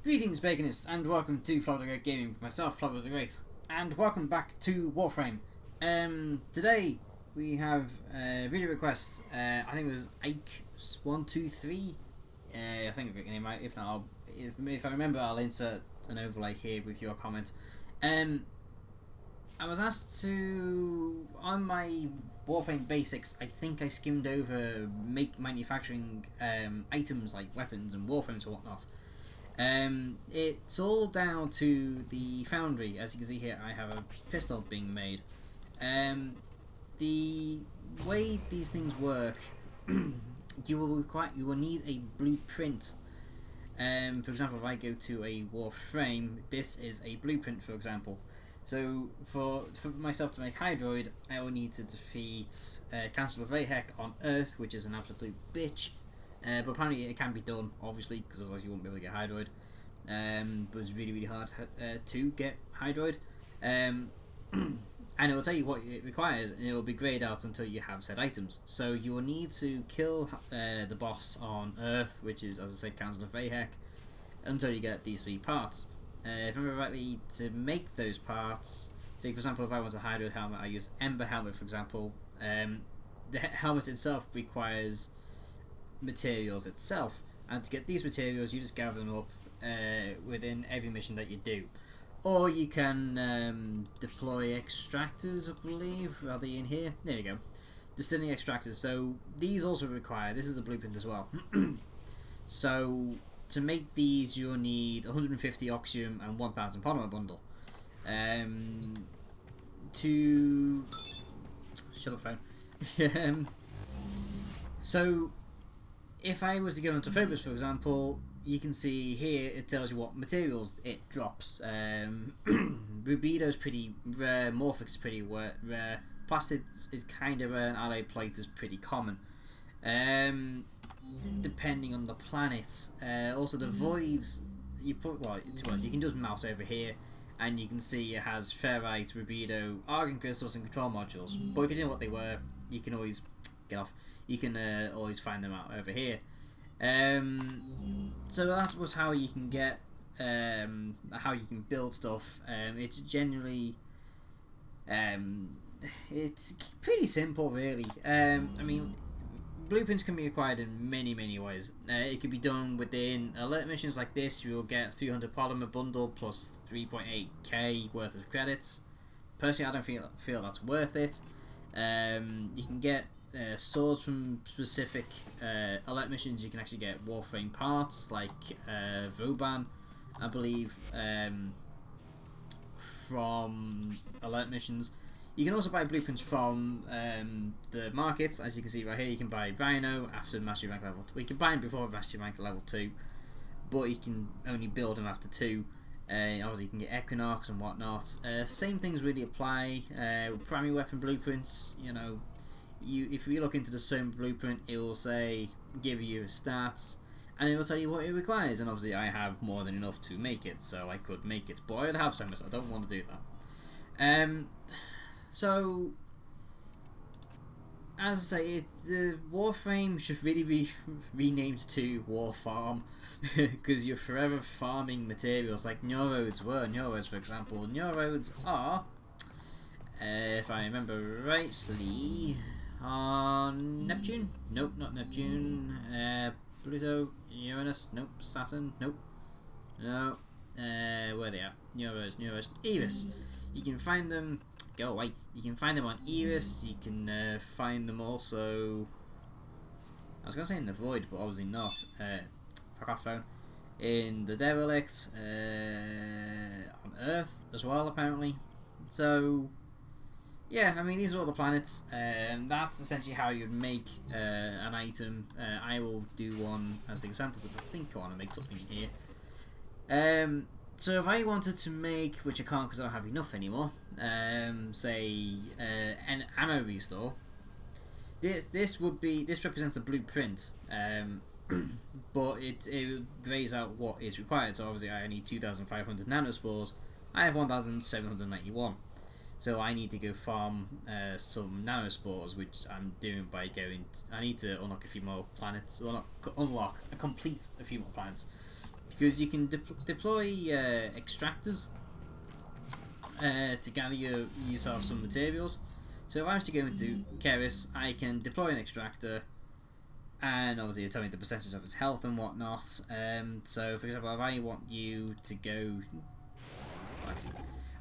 Greetings, Baconists, and welcome to FLOBATHTHEGR8 Gaming with myself, FLOBATHTHEGR8, and welcome back to Warframe. Today we have video requests. I think it was Ike123. I think I've got your name right. If not, if I remember, I'll insert an overlay here with your comment. I was asked to, on my Warframe basics, I think I skimmed over manufacturing items like weapons and warframes and whatnot. It's all down to the foundry. As you can see here, I have a pistol being made. The way these things work, you will need a blueprint. For example, if I go to a Warframe, this is a blueprint, for example. So for myself to make Hydroid, I will need to defeat Council of Rahek on Earth, which is an absolute bitch. But apparently it can be done, obviously, because otherwise you won't be able to get Hydroid. But it's really hard to get Hydroid. And it will tell you what it requires, and it will be grayed out until you have said items. So you will need to kill the boss on Earth, which is, as I said, Council of Rahek, until you get these 3 parts. If I remember rightly, to make those parts, say for example, if I want a Hydroid helmet, I use Ember helmet, for example. The helmet itself requires materials itself, and to get these materials you just gather them up within every mission that you do, or you can deploy extractors. I believe, are they in here? There you go, distilling extractors. So these also require, this is a blueprint as well. So to make these you'll need 150 oxium and 1000 polymer bundle. To shut up phone. So if I was to go into Phobos, for example, you can see here it tells you what materials it drops. Rubido is pretty rare, Morphic is pretty rare, Plastic is kind of rare, and Alloy Plate is pretty common. Depending on the planet. Also the voids, you can just mouse over here and you can see it has ferrite, rubido, argon crystals and control modules. But if you didn't know what they were, you can always get off. You can always find them out over here. So that was how you can get, how you can build stuff. It's generally, it's pretty simple, really. I mean, blueprints can be acquired in many ways. It can be done within alert missions like this. You will get 300 polymer bundle plus 3.8k worth of credits. Personally, I don't feel that's worth it. You can get swords from specific alert missions. You can actually get Warframe parts like Vauban, I believe, from alert missions. You can also buy blueprints from the markets. As you can see right here, you can buy Rhino after Mastery Rank level 2. You can buy them before Mastery Rank level 2, but you can only build them after 2. Obviously you can get Equinox and whatnot. Same things really apply. Primary weapon blueprints, you know, if you look into the same blueprint, it will say, give you stats, and it will tell you what it requires. And obviously I have more than enough to make it, so I could make it, but I'd have so much, I don't want to do that. So as I say, the Warframe should really be renamed to War Farm, because you're forever farming materials like neurodes were. Neurodes, for example, neurodes are, if I remember rightly, on Neptune? Nope, not Neptune. Pluto, Uranus? Nope. Saturn? Nope. No. Where they at? Neuros, Eris. You can find them. Go away. You can find them on Eris. You can find them also. I was gonna say in the Void, but obviously not. Fuck off phone. In the Derelict, on Earth as well, apparently. So yeah, I mean, these are all the planets. That's essentially how you'd make an item. I will do one as the example because I think I want to make something here. So if I wanted to make, which I can't because I don't have enough anymore, say an ammo restore. This represents a blueprint, but it lays out what is required. So obviously I need 2,500 nanospores. I have 1,791. So I need to go farm some nanospores, which I'm doing by going. I need to unlock a few more planets. Well, not unlock, complete a few more planets. because you can deploy extractors to gather yourself some materials. So if I was to go into Keris, I can deploy an extractor, and obviously it'll tell me the percentage of its health and whatnot. So for example, if I want you to go, actually,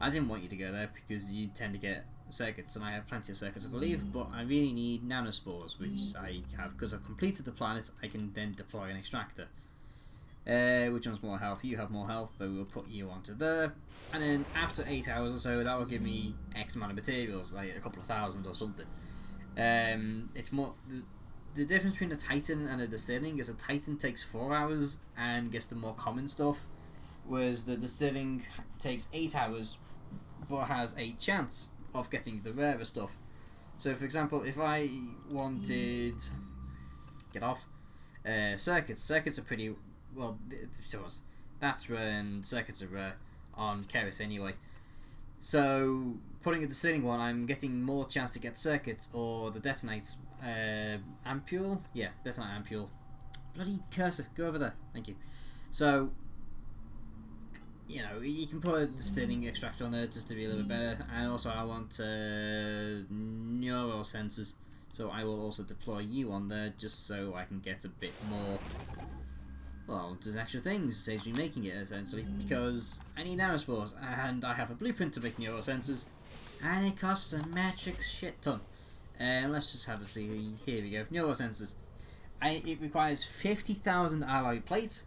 I didn't want you to go there because you tend to get circuits, and I have plenty of circuits I believe, but I really need nanospores, which I have because I've completed the planet. I can then deploy an extractor. Which one's more health? You have more health, so we'll put you onto there. And then after 8 hours or so, that will give me X amount of materials, like a couple of thousand or something. It's more the difference between a Titan and a Distilling is a Titan takes 4 hours and gets the more common stuff, whereas the Distilling takes 8 hours but has a chance of getting the rarer stuff. So for example, if I wanted circuits are pretty well, that's rare, and circuits are rare on Keris anyway. So putting a Distilling one, I'm getting more chance to get circuits or the detonates. Ampule? Yeah, that's not ampule. Bloody cursor, go over there, thank you. So, you know, you can put a Distilling extractor on there just to be a little bit better, and also I want neural sensors, so I will also deploy you on there just so I can get a bit more. Well, just extra things, saves me making it essentially, because I need nanospores, and I have a blueprint to make neurosensors, and it costs a metric shit ton. And let's just have a see. Here we go, neurosensors. It requires 50,000 alloy plates,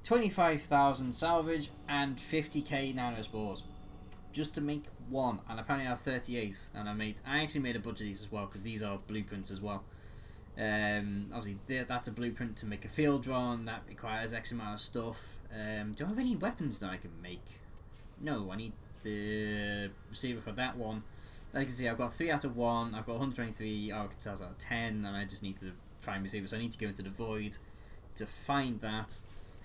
25,000 salvage, and 50k nanospores, just to make one. And apparently I have 38, and I actually made a bunch of these as well, because these are blueprints as well. Obviously that's a blueprint to make a field drone that requires X amount of stuff. Do I have any weapons that I can make? No, I need the receiver for that one. As you can see, I've got 3 out of 1, I've got 123 cells out of 10, and I just need the prime receiver, so I need to go into the void to find that.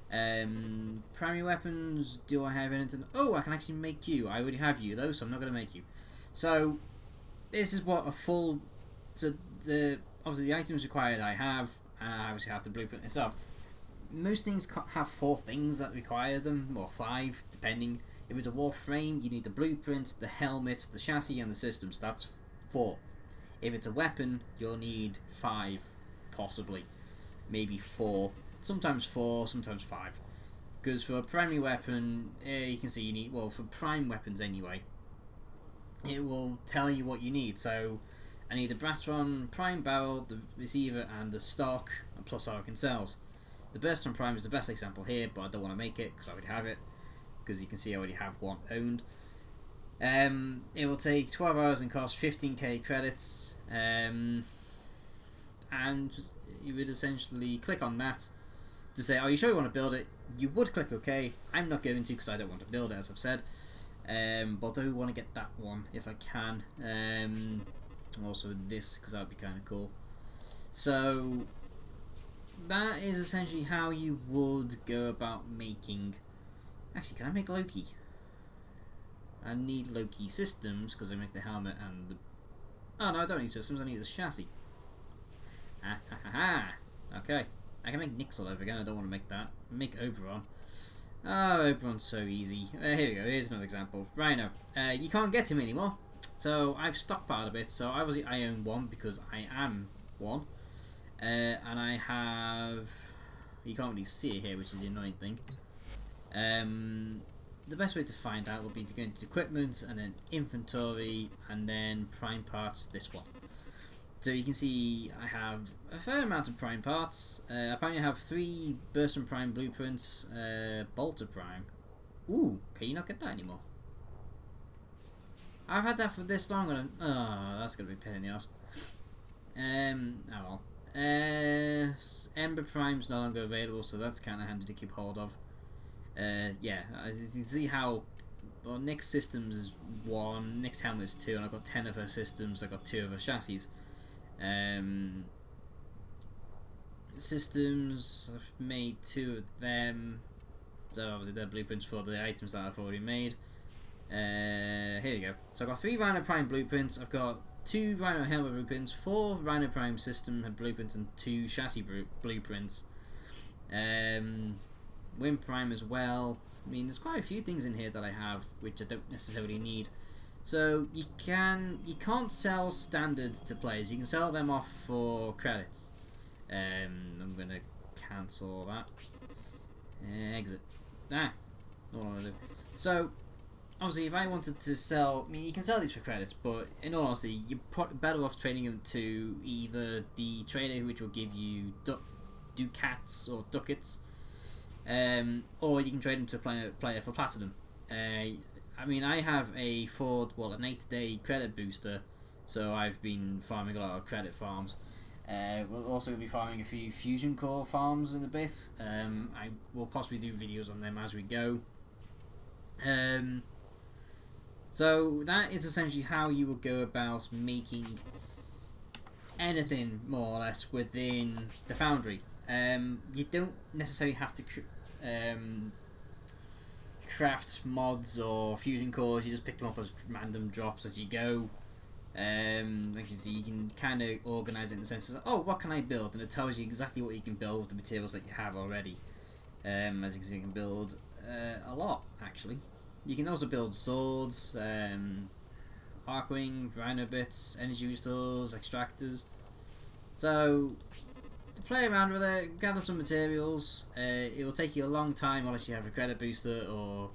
Primary weapons, do I have anything? Oh, I can actually make you. I already have you though, so I'm not going to make you. So this is what a full, obviously the items required I have, and I obviously have the blueprint itself. Most things have 4 things that require them, or 5 depending. If it's a Warframe, you need the blueprint, the helmet, the chassis, and the systems. That's 4. If it's a weapon, you'll need 5, possibly, maybe 4, sometimes 4, sometimes 5. Because for a primary weapon, you can see you need, well, for prime weapons anyway, it will tell you what you need. So I need the Bratron, prime barrel, the receiver, and the stock, and plus Arc and cells. The Burstron Prime is the best example here, but I don't want to make it because I already have it. Because you can see I already have one owned. It will take 12 hours and cost 15k credits. And you would essentially click on that to say, are you sure you want to build it? You would click OK. I'm not going to because I don't want to build it, as I've said. But I do want to get that one if I can. Also this, because that would be kind of cool. So that is essentially how you would go about making. Actually, can I make Loki? I need Loki systems because I make the helmet and the. Oh no, I don't need systems. I need the chassis. Ah ha ha ha. Okay, I can make Nixel over again. I don't want to make that. Make Oberon. Oh, Oberon's so easy. Here we go. Here's another example. Rhino. You can't get him anymore. So I've stockpiled a bit. So obviously I own one because I am one, and I have. You can't really see it here, which is the annoying thing. The best way to find out would be to go into equipment and then inventory and then prime parts. This one. So you can see I have a fair amount of prime parts. Apparently I have 3 Burstron Prime blueprints. Bolter Prime. Ooh, can you not get that anymore? I've had that for this long and that's gonna be a pain in the ass. Oh well. Ember Prime's no longer available, so that's kind of handy to keep hold of. Yeah, as you can see how, well, Nick's systems is 1, Nick's helmet is 2, and I've got 10 of her systems, I've got 2 of her chassis. Systems, I've made 2 of them, so obviously they're blueprints for the items that I've already made. Here we go. So I've got 3 Rhino Prime blueprints, I've got 2 Rhino helmet blueprints, 4 Rhino Prime system blueprints, and 2 chassis blueprints. Wind Prime as well. I mean, there's quite a few things in here that I have which I don't necessarily need. So you can't sell standard to players. You can sell them off for credits. I'm gonna cancel that. Exit. So obviously, if I wanted to sell, I mean, you can sell these for credits, but in all honesty, you're better off trading them to either the trader, which will give you ducats or ducats, or you can trade them to a player for platinum. I mean, I have an 8-day credit booster, so I've been farming a lot of credit farms. We're also going to be farming a few fusion core farms in a bit. I will possibly do videos on them as we go. So that is essentially how you would go about making anything more or less within the Foundry. You don't necessarily have to craft mods or fusion cores. You just pick them up as random drops as you go. Like you see, you can kind of organize it in the sense of, oh, what can I build? And it tells you exactly what you can build with the materials that you have already. As you can see, you can build a lot, actually. You can also build swords, arcwing, rhino bits, energy restores, extractors. So play around with it, gather some materials. It will take you a long time unless you have a credit booster or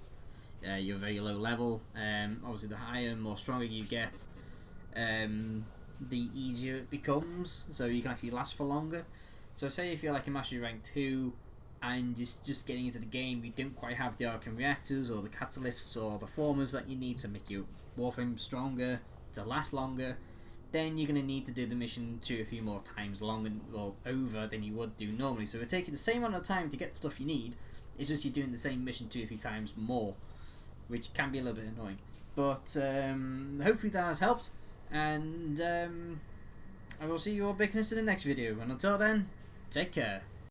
you're very low level. Obviously, the higher, more stronger you get, the easier it becomes. So you can actually last for longer. So say if you're like a mastery rank 2 and just getting into the game, you don't quite have the arcane reactors or the catalysts or the formers that you need to make your Warframe stronger, to last longer, then you're going to need to do the mission 2 or 3 more times longer or over than you would do normally. So it'll take you the same amount of time to get the stuff you need, it's just you're doing the same mission 2 or 3 times more, which can be a little bit annoying. But hopefully that has helped, and I will see you all big in the next video, and until then, take care.